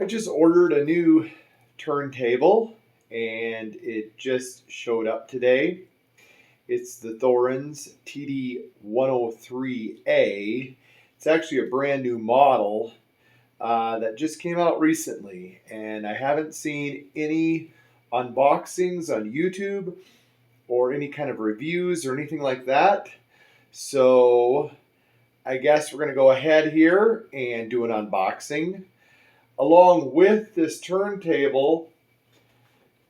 I just ordered a new turntable and it just showed up today. It's the Thorens TD 103A. It's actually a brand new model that just came out recently, and I haven't seen any unboxings on YouTube or any kind of reviews or anything like that. So I guess we're going to go ahead here and do an unboxing. Along with this turntable,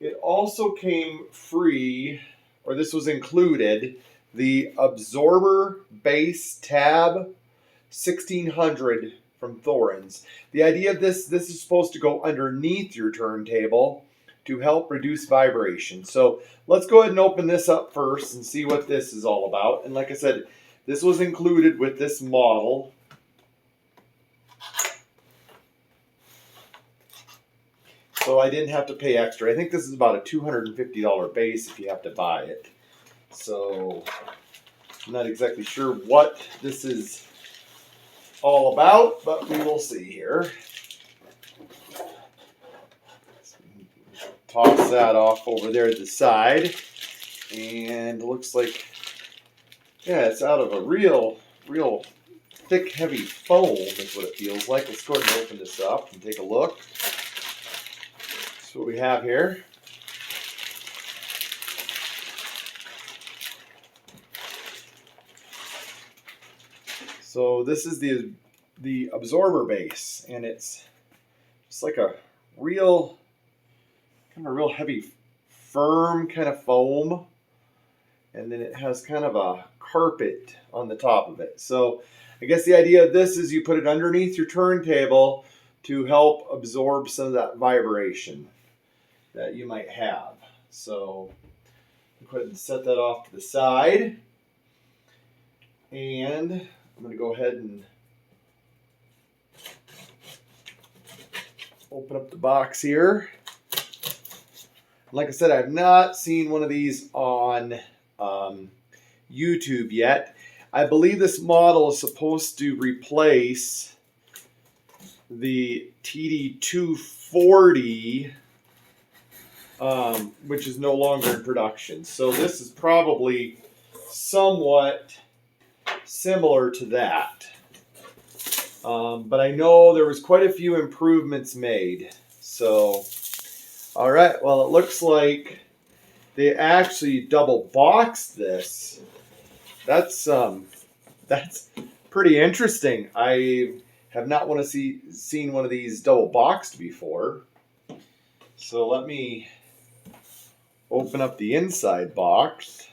it also came free, or this was included, the absorber base tab 1600 from Thorens. The idea of this is supposed to go underneath your turntable to help reduce vibration. So let's go ahead and open this up first and see what this is all about. And like I said, this was included with this model. So I didn't have to pay extra. I think this is about a $250 base if you have to buy it. So I'm not exactly sure what this is all about, but we will see here. Toss that off over there at the side. And it looks like, yeah, it's out of a real thick, heavy foam is what it feels like. Let's go ahead and open this up and take a look. That's what we have here. So this is the absorber base, and it's just like a real heavy, firm kind of foam, and then it has kind of a carpet on the top of it. So I guess the idea of this is you put it underneath your turntable to help absorb some of that vibration that you might have. So go ahead and set that off to the side, and I'm going to go ahead and open up the box here. Like I said, I've not seen one of these on YouTube yet. I believe this model is supposed to replace the TD240, which is no longer in production. So this is probably somewhat similar to that. But I know there was quite a few improvements made. So, all right, well, it looks like they actually double boxed this. That's pretty interesting. I have not seen one of these double boxed before. So let me open up the inside box.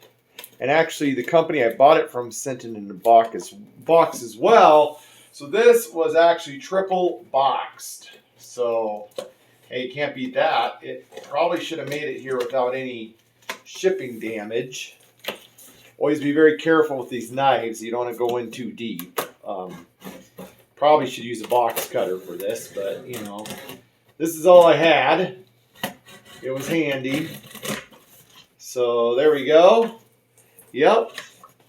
And actually, the company I bought it from sent it in a box as well. So this was actually triple boxed. So, hey, you can't beat that. It probably should have made it here without any shipping damage. Always be very careful with these knives. You don't want to go in too deep. Probably should use a box cutter for this, but, you know, this is all I had. It was handy. So there we go. Yep,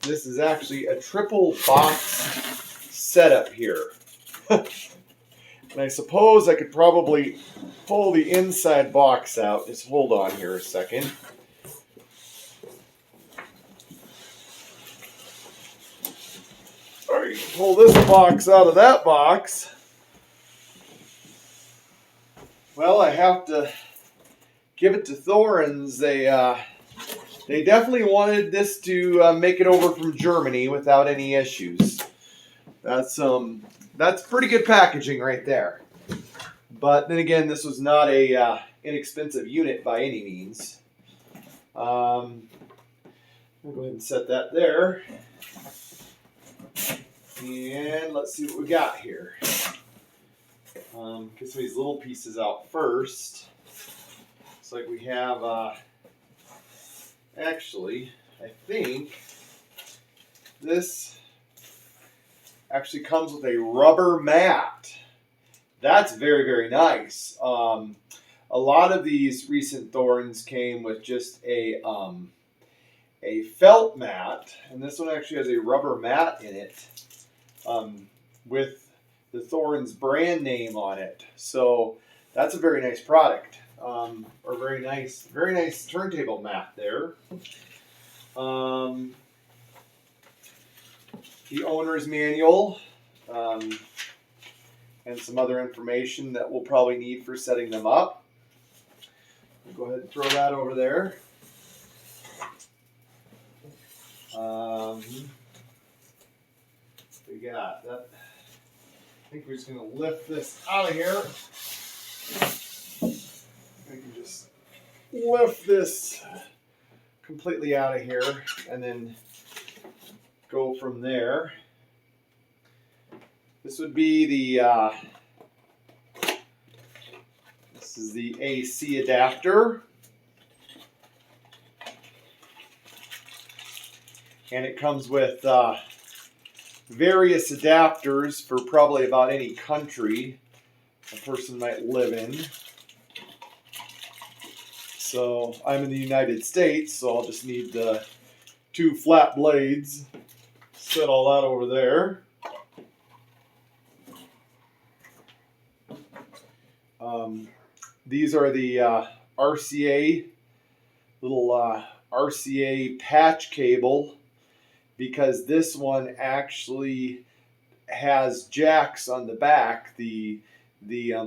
this is actually a triple box setup here. And I suppose I could probably pull the inside box out. Just hold on here a second. All right, pull this box out of that box. Well, I have to give it to Thorens. They definitely wanted this to make it over from Germany without any issues. That's pretty good packaging right there. But then again, this was not a inexpensive unit by any means. We'll go ahead and set that there. And let's see what we got here. Get some of these little pieces out first. Looks like we have... Actually, I think this actually comes with a rubber mat. That's very, very nice. A lot of these recent Thorens came with just a felt mat, and this one actually has a rubber mat in it with the Thorens brand name on it. So that's a very nice product, or very nice turntable mat there. The owner's manual, and some other information that we'll probably need for setting them up. We'll go ahead and throw that over there. We got that. I think we're just going to lift this out of here. We can just lift this completely out of here and then go from there. This would be the this is the AC adapter, and it comes with various adapters for probably about any country a person might live in. So I'm in the United States, so I'll just need the 2 flat blades. Set all that over there. These are the RCA, little RCA patch cable, because this one actually has jacks on the back. The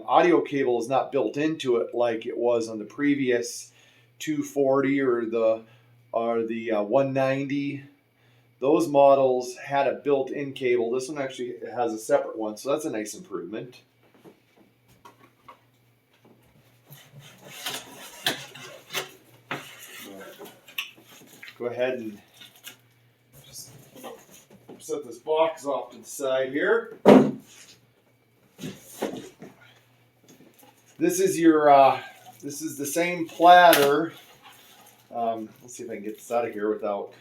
audio cable is not built into it like it was on the previous 240 or the 190. Those models had a built-in cable. This one actually has a separate one, so that's a nice improvement. Go ahead and just set this box off to the side here. This is your this is the same platter. Let's see if I can get this out of here without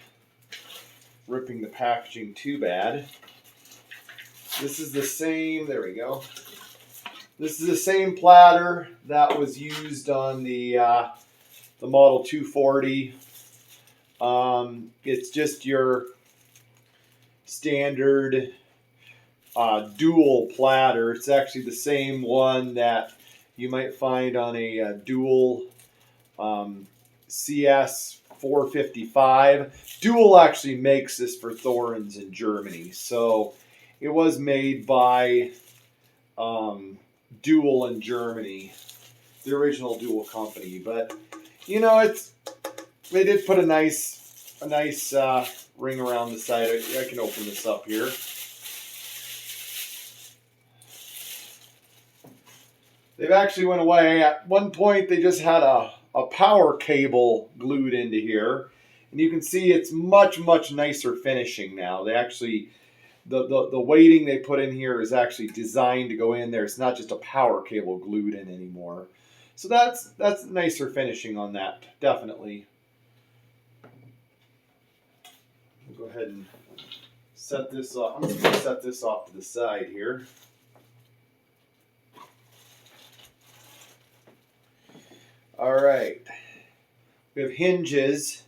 ripping the packaging too bad. This is the same, there we go. This is the same platter that was used on the Model 240. It's just your standard dual platter. It's actually the same one that you might find on a dual CS 455. Dual actually makes this for Thorens in Germany, so it was made by Dual in Germany, the original Dual company. But you know, they did put a nice ring around the side. I can open this up here. They've actually went away. At one point, they just had a power cable glued into here. And you can see it's much nicer finishing now. They actually, the weighting they put in here is actually designed to go in there. It's not just a power cable glued in anymore. So that's nicer finishing on that, definitely. We'll go ahead and set this off. I'm just going to set this off to the side here. All right. We have hinges.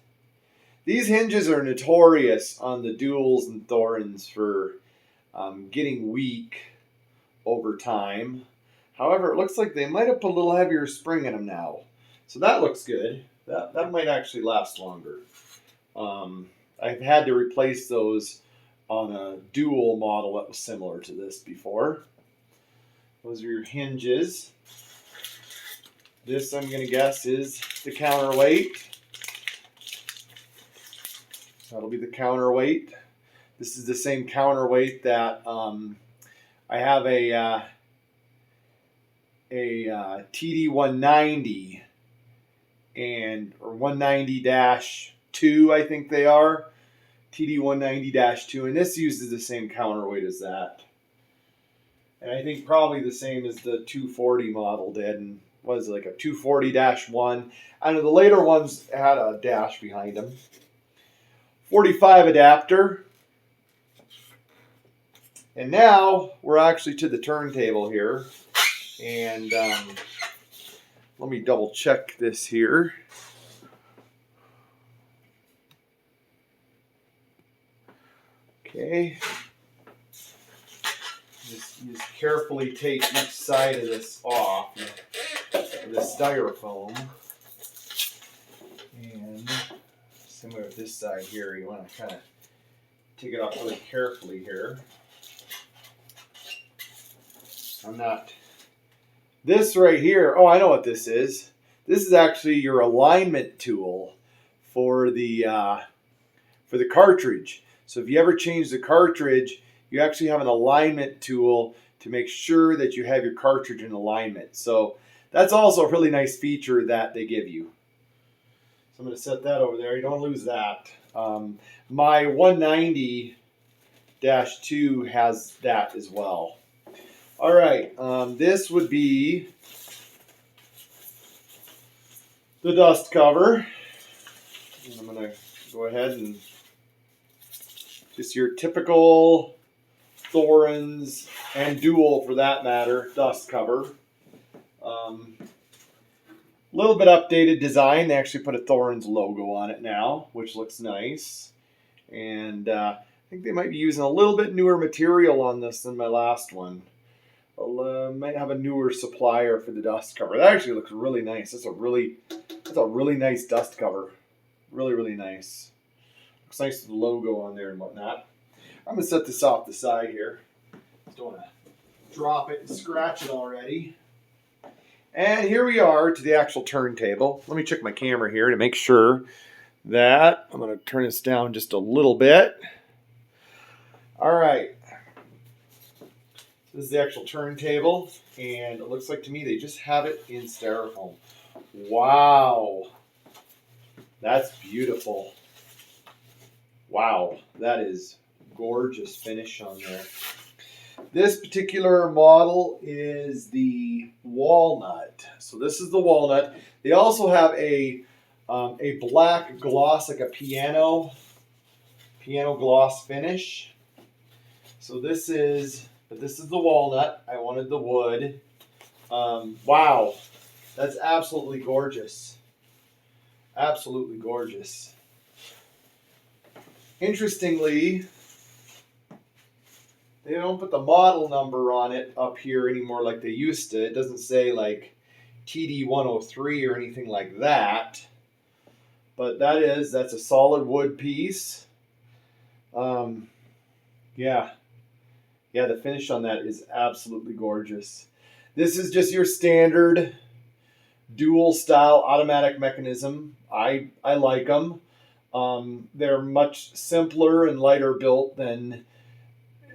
These hinges are notorious on the Duals and Thorens for getting weak over time. However, it looks like they might have put a little heavier spring in them now. So that looks good. That might actually last longer. I've had to replace those on a Dual model that was similar to this before. Those are your hinges. This, I'm going to guess, is the counterweight. That'll be the counterweight. This is the same counterweight that I have a TD 190 or 190-2, I think they are. TD 190-2, and this uses the same counterweight as that. And I think probably the same as the 240 model did, and was like a 240-1. I know the later ones had a dash behind them. 45 adapter. And now we're actually to the turntable here. And let me double check this here. Okay. Just carefully take each side of this off. of this styrofoam. And similar with this side here, you want to kind of take it off really carefully here. I'm not. This right here, oh, I know what this is. This is actually your alignment tool for the cartridge. So if you ever change the cartridge, you actually have an alignment tool to make sure that you have your cartridge in alignment. So that's also a really nice feature that they give you. So I'm going to set that over there. You don't lose that. My 190-2 has that as well. All right, this would be the dust cover. And I'm going to go ahead and just your typical Thorens and Dual, for that matter, dust cover. Little bit updated design. They actually put a Thorens logo on it now, which looks nice. And I think they might be using a little bit newer material on this than my last one. Might have a newer supplier for the dust cover. That actually looks really nice. That's a really nice dust cover. Really, really nice. Looks nice with the logo on there and whatnot. I'm gonna set this off the side here. Just don't want to drop it and scratch it already. And here we are to the actual turntable. Let me check my camera here to make sure that I'm gonna turn this down just a little bit. All right. This is the actual turntable, and it looks like to me they just have it in styrofoam. Wow. That's beautiful. Wow, that is gorgeous finish on there. This particular model is the walnut. So this is the walnut. They also have a black gloss, like a piano gloss finish. So this is the walnut. I wanted the wood. Wow, that's absolutely gorgeous. Absolutely gorgeous. Interestingly, they don't put the model number on it up here anymore like they used to. It doesn't say like TD 103 or anything like that. But that's a solid wood piece. Yeah, the finish on that is absolutely gorgeous. This is just your standard dual style automatic mechanism. I like them. They're much simpler and lighter built than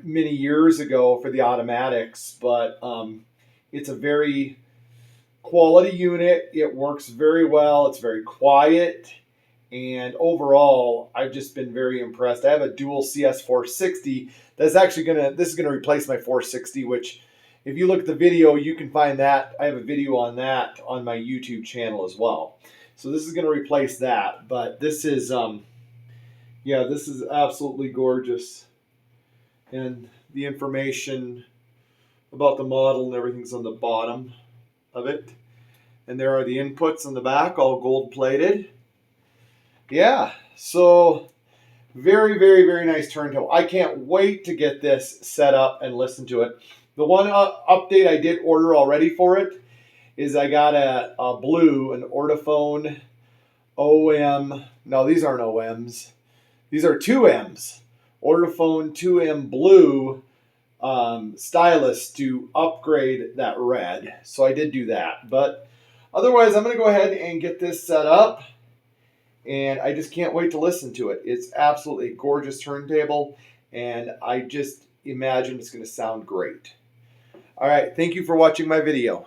many years ago for the automatics, but it's a very quality unit. It works very well. It's very quiet. And overall, I've just been very impressed. I have a dual CS460 that's actually this is gonna replace my 460, which if you look at the video, you can find that. I have a video on that on my YouTube channel as well. So this is gonna replace that, but this is, this is absolutely gorgeous. And the information about the model and everything's on the bottom of it. And there are the inputs on the back, all gold plated. Yeah, so very, very, very nice turntable. I can't wait to get this set up and listen to it. The one update I did order already for it is I got an Ortophone OM. No, these aren't OMs. These are 2Ms. Ortophone 2M blue stylus to upgrade that red. So I did do that. But otherwise, I'm going to go ahead and get this set up. And I just can't wait to listen to it. It's absolutely a gorgeous turntable, and I just imagine it's going to sound great. All right, thank you for watching my video.